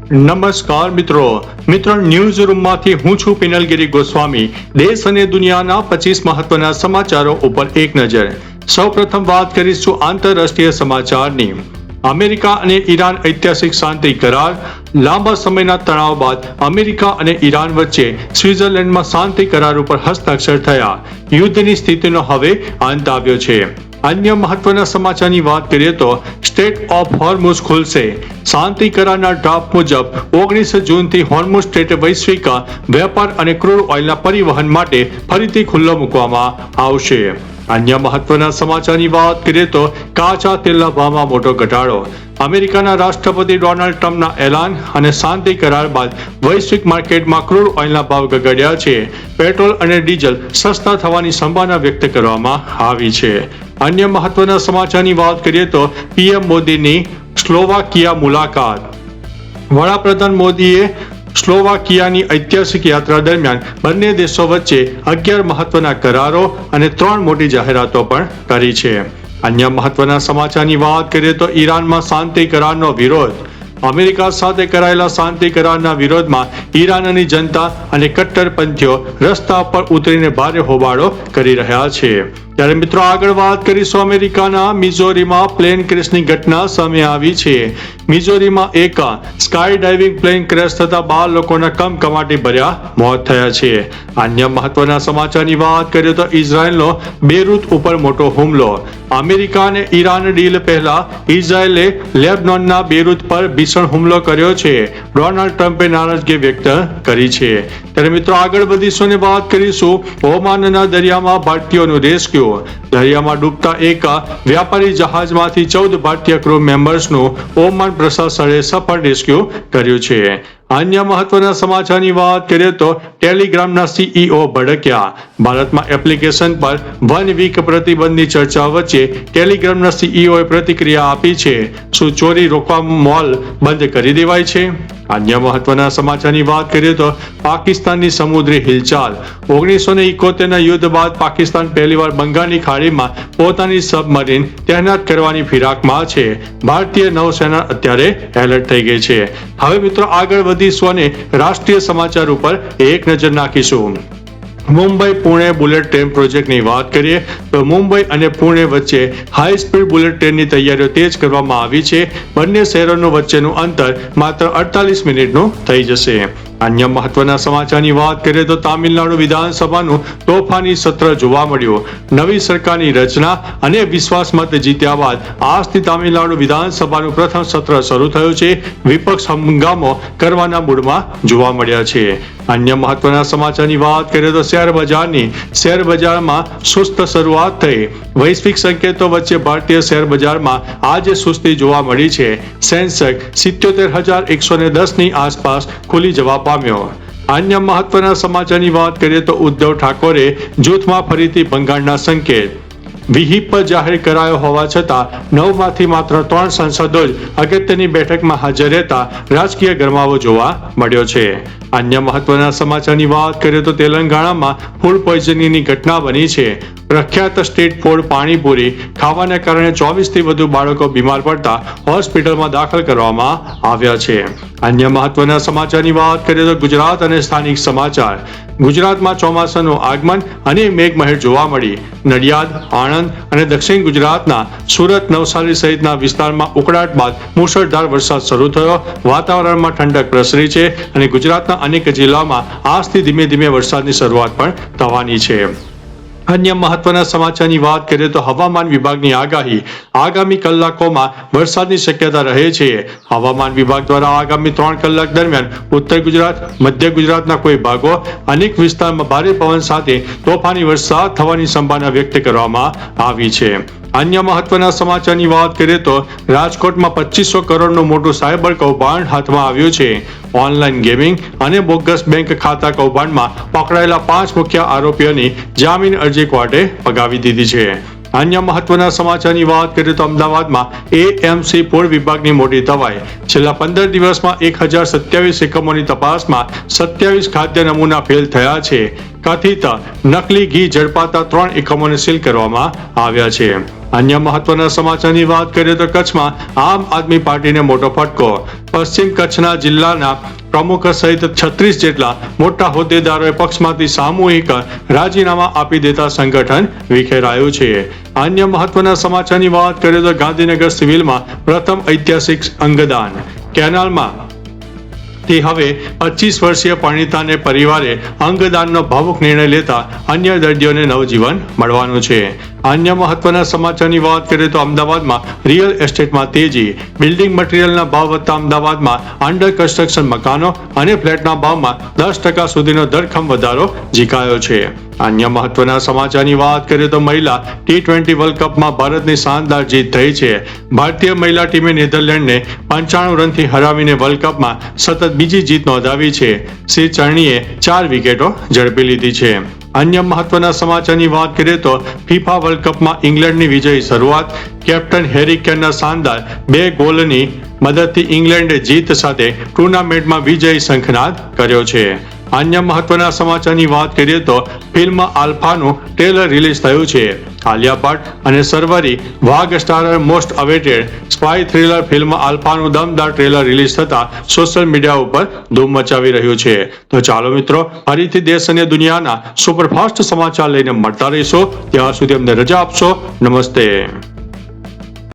નમસ્કાર મિત્રો ન્યૂઝ રૂમમાંથી હું છું પિનલગીરી ગોસ્વામી। દેશ અને દુનિયાના 25 મહત્વના સમાચારો ઉપર એક નજર। સૌપ્રથમ વાત કરીશું આંતરરાષ્ટ્રીય સમાચારની। અમેરિકા અને ઈરાન ઐતિહાસિક શાંતિ કરાર। લાંબા સમયના તણાવ બાદ અમેરિકા અને ઈરાન વચ્ચે સ્વિટ્ઝરલેન્ડમાં શાંતિ કરાર ઉપર હસ્તાક્ષર થયા। યુદ્ધની સ્થિતિનો હવે અંત આવ્યો છે। અન્ય મહત્વના સમાચારની વાત કરીએ તો સ્ટેટ ઓફ હોર્મુઝ ખુલશે। શાંતિ કરારના ડ્રાફ્ટ મુજબ 19 જૂનથી હોર્મુઝ સ્ટ્રેટ વૈશ્વિક વેપાર અને ક્રૂડ ઓઇલના પરિવહન માટે ફરીથી ખુલ્લો મૂકવામાં આવશે। અન્ય મહત્વના સમાચારની વાત કરીએ તો કાચા તેલના ભાવમાં મોટો ઘટાડો। અમેરિકાના રાષ્ટ્રપતિ ડોનાલ્ડ ટ્રમ્પના એલાન અને શાંતિ કરાર બાદ વૈશ્વિક માર્કેટમાં ક્રૂડ ઓઇલના ભાવ ગગડ્યા છે। પેટ્રોલ અને ડીઝલ સસ્તા થવાની સંભાવના વ્યક્ત કરવામાં આવી છે। અન્ય મહત્વના સમાચારની વાત કરીએ તો પીએમ મોદીની સ્લોવાકિયા મુલાકાત। વડાપ્રધાન મોદીએ સ્લોવાકિયાની ઐતિહાસિક યાત્રા દરમિયાન બંને દેશો વચ્ચે 11 મહત્વના કરારો અને 3 મોટી જાહેરાતો પણ કરી છે। અન્ય મહત્વના સમાચારની વાત કરીએ તો ઈરાનમાં શાંતિ કરારનો વિરોધ। અમેરિકા સાથે કરાયેલા શાંતિ કરારના વિરોધમાં ઈરાનની જનતા અને કટ્ટરપંથીઓ રસ્તા પર ઉતરીને ભારે હોબાળો કરી રહ્યા છે। ત્યારે મિત્રો આગળ વાત કરીશું અમેરિકાના મિઝોરીમાં પ્લેન ક્રેશની ઘટના સામે આવી છે। મિઝોરીમાં એક સ્કાય ડાઇવિંગ પ્લેન ક્રેશ થતા 12 લોકોના કમકમાટી ભર્યા મોત થયા છે। અન્ય મહત્વના સમાચારની વાત કરીએ તો ઇઝરાયલનો બેરૂત ઉપર મોટો હુમલો। અમેરિકા અને ઈરાન ડીલ પહેલા ઇઝરાયલે લેબનોનના બેરૂત પર ભીષણ હુમલો કર્યો છે। ડોનાલ્ડ ટ્રમ્પે નારાજગી વ્યક્ત કરી છે। ત્યારે મિત્રો આગળ વધીશું અને વાત કરીશું ઓમાનના દરિયામાં ભારતીયોનું રેસ્ક્યુ। દરિયામાં ડૂબતા એક વ્યાપારી જહાજમાંથી 14 ભારતીય ક્રૂ મેમ્બર્સનું ઓમાન પ્રશાસને સફળ રેસ્ક્યુ કર્યું છે। અન્ય મહત્વના સમાચારની વાત કરીએ તો ટેલિગ્રામના સીઈઓ ભડક્યા। ભારતમાં એપ્લિકેશન પર 1 વીક પ્રતિબંધની ચર્ચા વચ્ચે ટેલિગ્રામના સીઈઓએ પ્રતિક્રિયા આપી છે। શું ચોરી રોકવા મોલ બંધ કરી દેવાય છે? અન્ય મહત્વના સમાચારની વાત કરીએ તો પાકિસ્તાનની સમુદ્રી હિલચાલ। 1971ના યુદ્ધ બાદ પાકિસ્તાન પહેલીવાર બંગાળની ખાડીમાં પોતાની સબમરીન તૈનાત કરવાની ફિરાકમાં છે। ભારતીય નૌસેના અત્યારે એલર્ટ થઈ ગઈ છે। હવે મિત્રો આગળ વધીશું અને રાષ્ટ્રીય સમાચાર ઉપર એક નજર નાખીશું। મુંબઈ પુણે બુલેટ ટ્રેન પ્રોજેક્ટની વાત કરીએ તો મુંબઈ અને પુણે વચ્ચે હાઈ સ્પીડ બુલેટ ટ્રેનની તૈયારીઓ તેજ કરવામાં આવી છે। બંને શહેરોનું વચ્ચેનું અંતર માત્ર 48 મિનિટનું થઈ જશે। અન્ય મહત્વના સમાચારની વાત કરીએ તો તામિલનાડુ વિધાનસભાનું તોફાની સત્ર જોવા મળ્યું। નવી સરકારની રચના અને વિશ્વાસ મત જીત્યા બાદ આજથી તામિલનાડુ વિધાનસભાનું પ્રથમ સત્ર શરૂ થયું છે। વિપક્ષ હંગામો કરવાના મૂડમાં જોવા મળ્યા છે। અન્ય મહત્વના સમાચારની વાત કરીએ તો શેર બજારમાં સુસ્ત શરૂઆત થઈ। વૈશ્વિક સંકેતો વચ્ચે ભારતીય શેર બજારમાં આજે સુસ્તી જોવા મળી છે। સેન્સેક્સ 77,110ની આસપાસ ખુલી જવા પામ્યો। અન્ય મહત્વના સમાચારની વાત કરીએ તો ઉદ્ધવ ઠાકોરે જૂથમાં ફરીથી ભંગાણના સંકેત। વિહિપ જાહેર કરાયો હોવા છતાં 9માંથી માત્ર 3 સાંસદો જ અગત્યની બેઠકમાં હાજર રહેતા રાજકીય ગરમાવો જોવા મળ્યો છે। અન્ય મહત્વના સમાચારની વાત કરીએ તો તેલંગાણામાં ફૂડ પોઈઝનિંગની ઘટના બની છે। પ્રખ્યાત સ્ટ્રીટ ફૂડ પાણીપુરી ખાવાને કારણે 24થી વધુ બાળકો બીમાર પડતા હોસ્પિટલમાં દાખલ કરવામાં આવ્યા છે। અન્ય મહત્વના સમાચારની વાત કરીએ તો ગુજરાત અને સ્થાનિક સમાચાર। ગુજરાતમાં ચોમાસાનું આગમન અને મેઘમહેર જોવા મળી। નડિયાદ, આણંદ અને દક્ષિણ ગુજરાતના સુરત, નવસારી સહિતના વિસ્તારમાં ઉકળાટ બાદ મુશળધાર વરસાદ શરૂ થયો। વાતાવરણમાં ઠંડક પ્રસરી છે અને ગુજરાતના અનેક જિલ્લામાં આજથી ધીમે ધીમે વરસાદની શરૂઆત પણ થવાની છે। અન્ય મહત્વના સમાચારની વાત કરીએ તો હવામાન વિભાગની આગાહી। આગામી કલાકોમાં વરસાદની શક્યતા રહે છે। હવામાન વિભાગ દ્વારા આગામી 3 કલાક દરમિયાન ઉત્તર ગુજરાત, મધ્ય ગુજરાતના કોઈ ભાગો, અનેક વિસ્તારમાં ભારે પવન સાથે તોફાની વરસાદ થવાની સંભાવના વ્યક્ત કરવામાં આવી છે। અન્ય મહત્વના સમાચારની વાત કરીએ તો રાજકોટમાં 2500 કરોડનું મોટું સાયબર કૌભાંડ હાથમાં આવ્યું છે। ઓનલાઈન ગેમિંગ અને બોગસ બેંક ખાતા કૌભાંડમાં પકડાયેલા 5 મુખ્ય આરોપીઓની જામીન અરજી કોર્ટે ફગાવી દીધી છે। અન્ય મહત્વના સમાચારની વાત કરીએ તો અમદાવાદમાં એએમસી પૂર વિભાગની મોટી તવાઈ। છેલ્લા 15 દિવસમાં 1027 એકમોની તપાસમાં 27 ખાદ્ય નમૂના ફેલ થયા છે। કથિત નકલી ઘી ઝડપાતા 3 એકમોને સીલ કરવામાં આવ્યા છે। અન્ય મહત્વના સમાચારની વાત કરીએ તો કચ્છમાં આમ આદમી પાર્ટીને મોટો ફટકો. પશ્ચિમ કચ્છના જિલ્લાના પ્રમુખ સહિત 36 જેટલા મોટા હોદ્દેદારોએ પક્ષમાંથી સામૂહિક રાજીનામા આપી દેતા સંગઠન વિખેરાયું છે. અન્ય મહત્વના સમાચારની વાત કરીએ તો ગાંધીનગર સિવિલમાં પ્રથમ ઐતિહાસિક અંગદાન. કેનાલમાં તે હવે 25 વર્ષીય પરિણીતાને પરિવારે અંગદાનનો ભાવુક નિર્ણય લેતા અન્ય દર્દીઓને નવજીવન મળવાનું છે. અન્ય મહત્વના સમાચારની વાત કરીએ તો અમદાવાદમાં રિયલ એસ્ટેટમાં તેજી. બિલ્ડિંગ મટીરિયલના ભાવ વધતા અમદાવાદમાં અંડર કન્સ્ટ્રક્શન મકાનો અને ફ્લેટના ભાવમાં 10% સુધીનો ધરખમ વધારો ઝીકાયો છે. અન્ય મહત્વના સમાચારની વાત કરીએ તો મહિલા T20 વર્લ્ડ કપમાં ભારતની શાનદાર જીત થઈ છે. ભારતીય મહિલા ટીમે નેધરલેન્ડને 95 રનથી હરાવીને વર્લ્ડ કપમાં સતત બીજી જીત નોંધાવી છે. શ્રી ચરણીએ 4 વિકેટો ઝડપી લીધી છે. અન્ય મહત્વના સમાચારની વાત કરીએ તો ફિફા વર્લ્ડ કપમાં ઇંગ્લેન્ડની વિજયી શરૂઆત. કેપ્ટન હેરી કેનના શાનદાર 2 ગોલની મદદથી ઇંગ્લેન્ડે જીત સાથે ટુર્નામેન્ટમાં વિજયી શંખનાદ કર્યો છે. અન્ય મહત્વના સમાચારની વાત કરીએ તો ફિલ્મ આલ્ફાનું ટ્રેલર રિલીઝ થયું છે. આલિયા ભટ્ટ અને Sharvari Wagh starrer most awaited spy thriller film આલ્ફાનું દમદાર ટ્રેલર રિલીઝ થતા સોશિયલ મીડિયા ઉપર ધૂમ મચાવી રહ્યું છે. તો ચાલો મિત્રો, ફરીથી દેશ અને દુનિયાના સુપરફાસ્ટ સમાચાર લઈને મળતા રહીશો. ત્યાં સુધી અમને રજા આપશો. નમસ્તે.